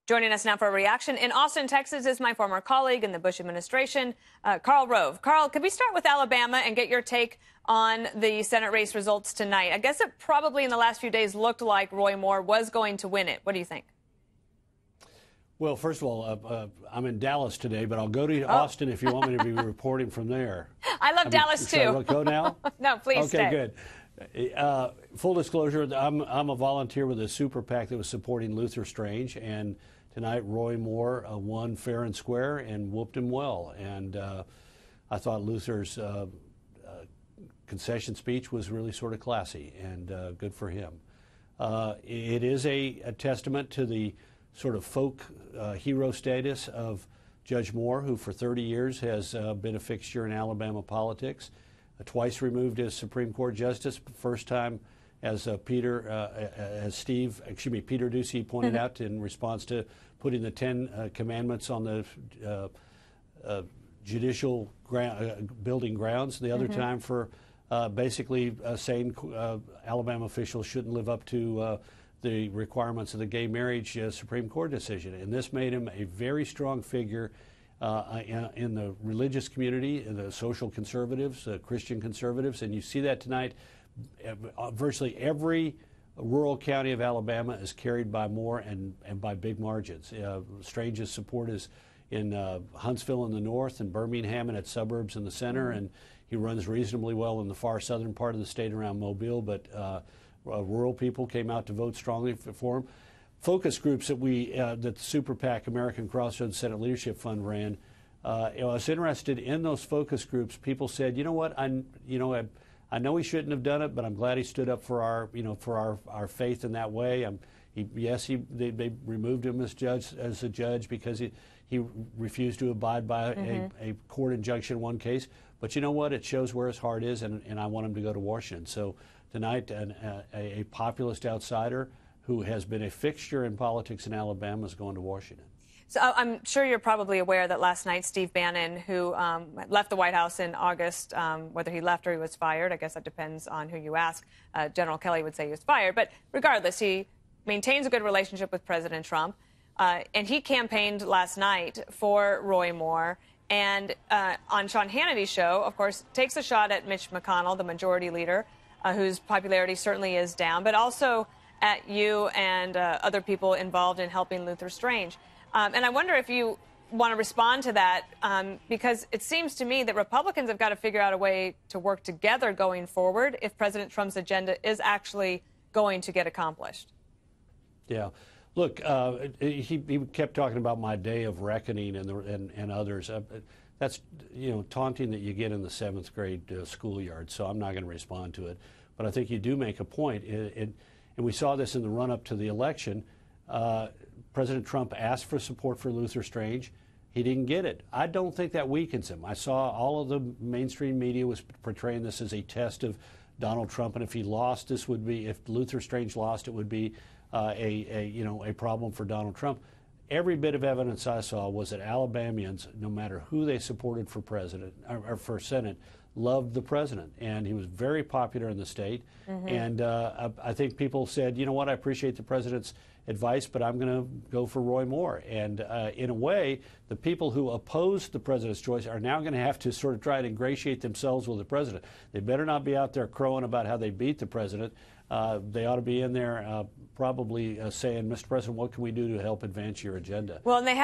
Joining us now for a reaction in Austin, Texas, is my former colleague in the Bush administration, Karl Rove. Karl, could we start with Alabama and get your take on the Senate race results tonight? I guess it probably in the last few days looked like Roy Moore was going to win it. What do you think? Well, first of all, I'm in Dallas today, but I'll go to Austin if you want me to be reporting from there. I love Dallas, too. Should I go now? No, please stay. Okay, good. Full disclosure, I'm a volunteer with a super PAC that was supporting Luther Strange, and tonight Roy Moore won fair and square and whooped him well. And I thought Luther's concession speech was really sort of classy, and good for him. It is a testament to the sort of folk hero status of Judge Moore, who for 30 years has been a fixture in Alabama politics. Twice removed as Supreme Court Justice, first time as Peter Doocy pointed out in response to putting the 10 commandments on the judicial building grounds. The other time for basically saying Alabama officials shouldn't live up to the requirements of the gay marriage Supreme Court decision. And this made him a very strong figure in the religious community, in the social conservatives, Christian conservatives. And you see that tonight. Virtually every rural county of Alabama is carried by Moore and by big margins. Strange's support is in Huntsville in the north and Birmingham and its suburbs in the center. And he runs reasonably well in the far southern part of the state around Mobile. But rural people came out to vote strongly for him. Focus groups that that the Super PAC American Crossroads Senate Leadership Fund ran. I was interested in those focus groups. People said, you know what, I know he shouldn't have done it, but I'm glad he stood up for our faith in that way. They removed him as a judge because he refused to abide by a court injunction in one case. But you know what? It shows where his heart is, and I want him to go to Washington. So tonight, a populist outsider who has been a fixture in politics in Alabama is going to Washington. So I'm sure you're probably aware that last night Steve Bannon, who left the White House in August, whether he left or he was fired, I guess that depends on who you ask. General Kelly would say he was fired. But regardless, he maintains a good relationship with President Trump. And he campaigned last night for Roy Moore. And on Sean Hannity's show, of course, takes a shot at Mitch McConnell, the majority leader, whose popularity certainly is down, but also at you and other people involved in helping Luther Strange. And I wonder if you want to respond to that, because it seems to me that Republicans have got to figure out a way to work together going forward if President Trump's agenda is actually going to get accomplished. Yeah. Look, he kept talking about my day of reckoning and others. That's, taunting that you get in the 7th grade schoolyard, so I'm not going to respond to it. But I think you do make a point. And we saw this in the run-up to the election. President Trump asked for support for Luther Strange. He didn't get it. I don't think that weakens him. I saw all of the mainstream media was portraying this as a test of Donald Trump, and if he lost, if Luther Strange lost, it would be a problem for Donald Trump. Every bit of evidence I saw was that Alabamians, no matter who they supported for president or for Senate, loved the president, and he was very popular in the state. And I think people said, you know what, I appreciate the president's advice, but I'm going to go for Roy Moore. And in a way, the people who opposed the president's choice are now going to have to sort of try to ingratiate themselves with the president. They better not be out there crowing about how they beat the president. They ought to be in there probably saying, Mr. President, what can we do to help advance your agenda? Well, and they have